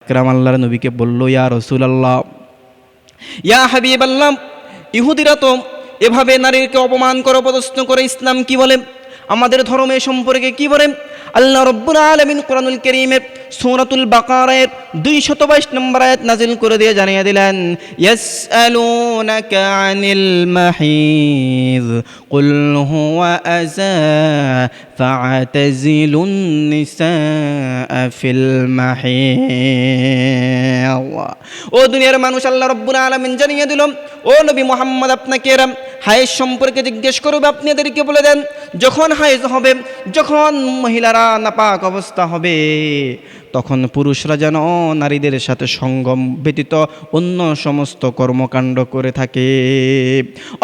একরাম আল্লাহর নবীকে বলল, ইয়া রাসূলুল্লাহ, ইয়া হাবিবাল্লাহ, ইহুদিরা তো এভাবে নারীকে অপমান করে অপদস্থ করে, ইসলাম কি বলে, আমাদের ধর্মের সম্পর্কে কি বলে? আল্লাহ রাব্বুল আলামিন কোরআনুল কারীমের সূরাতুল বাকারার 222 নম্বর আয়াত নাযিল করে দিয়ে জানিয়ে দিলেন, ইয়াসআলুনাকা আনিল মাহিদ কুল হুয়া আযা ফা'তাজিলুন নিসা ফিল মাহিদ। ও দুনিয়ার মানুষ, আল্লাহ রাব্বুল আলামিন জানিয়ে দিল, ও নবী মুহাম্মদ, আপনাকে হায়েজ সম্পর্কে জিজ্ঞেস করবে, আপনি এদেরকে বলে দেন, যখন হায়েজ হবে, যখন মহিলারা নাপাক অবস্থা হবে, তখন পুরুষরা যেন নারীদের সাথে সঙ্গম ব্যতীত অন্য সমস্ত কর্মকাণ্ড করে থাকে।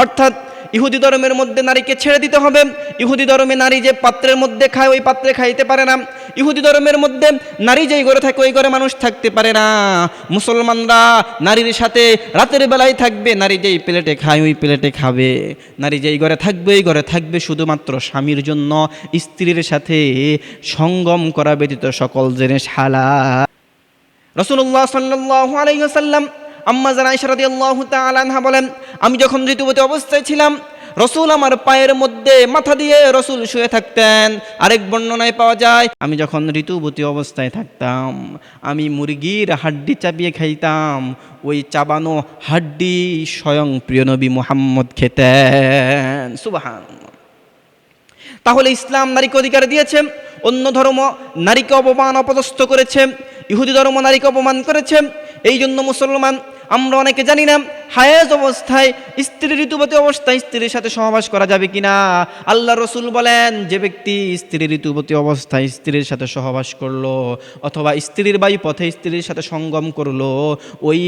অর্থাৎ ইহুদি ধর্মের মধ্যে নারীকে ছেড়ে দিতে হবে। ইহুদি ধর্মে নারী যে পাত্রের মধ্যে খায় ওই পাত্রে খাইতে পারে না। ইহুদি ধর্মের মধ্যে নারী যেই ঘরে থাকে ওই ঘরে মানুষ থাকতে পারে না। মুসলমানরা নারীর সাথে রাতের বেলায় থাকবে, নারী যেই প্লেটে খায় ওই প্লেটে খাবে। নারী যেই ঘরে থাকবে ওই ঘরে থাকবে শুধুমাত্র স্বামীর জন্য, স্ত্রীর সাথে সঙ্গম করা ব্যতীত সকল জিনিস হালাল। রাসূলুল্লাহ সাল্লাল্লাহু আলাইহি ওয়াসাল্লাম আম্মা জান আয়েশা রাদিয়াল্লাহু তাআলা আনহা বলেন, আমি যখন ঋতুবতী অবস্থায় ছিলাম, রসুল আমার পায়ের মধ্যে মাথা দিয়ে রসুল শুয়ে থাকতেন। আরেক বর্ণনায় পাওয়া যায়, আমি যখন ঋতুবতী অবস্থায় থাকতাম, আমি মুরগির হাড্ডি চাপিয়ে খাইতাম। ওই চাবানো হাড্ডি স্বয়ং প্রিয় নবী মুহাম্মদ খেতেন। সুবহানাল্লাহ। তাহলে ইসলাম নারীকে অধিকার দিয়েছে, অন্য ধর্ম নারীকে অপমান অপদস্থ করেছে, ইহুদি ধর্ম নারীকে অপমান করেছে। এই জন্য মুসলমান আমরা অনেকে জানি না হায়েজ অবস্থায়, স্ত্রীর ঋতুবতী অবস্থায় স্ত্রীর সাথে সহবাস করা যাবে কিনা। আল্লাহ রসুল বলেন, যে ব্যক্তি স্ত্রীর ঋতুবতী অবস্থায় স্ত্রীর সাথে সহবাস করলো অথবা স্ত্রীর বায়ু পথে স্ত্রীর সাথে সঙ্গম করলো, ওই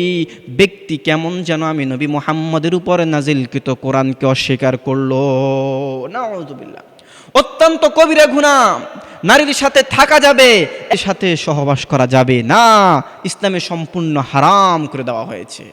ব্যক্তি কেমন যেন আমি নবী মুহাম্মদের উপরে নাজিলকৃত কোরআনকে অস্বীকার করলো। নাউযুবিল্লাহ। অত্যন্ত কবিরা গুনাহ। নারীর সাথে থাকা যাবে, এর সাথে সহবাস করা যাবে না, ইসলামে সম্পূর্ণ হারাম করে দেওয়া হয়েছে।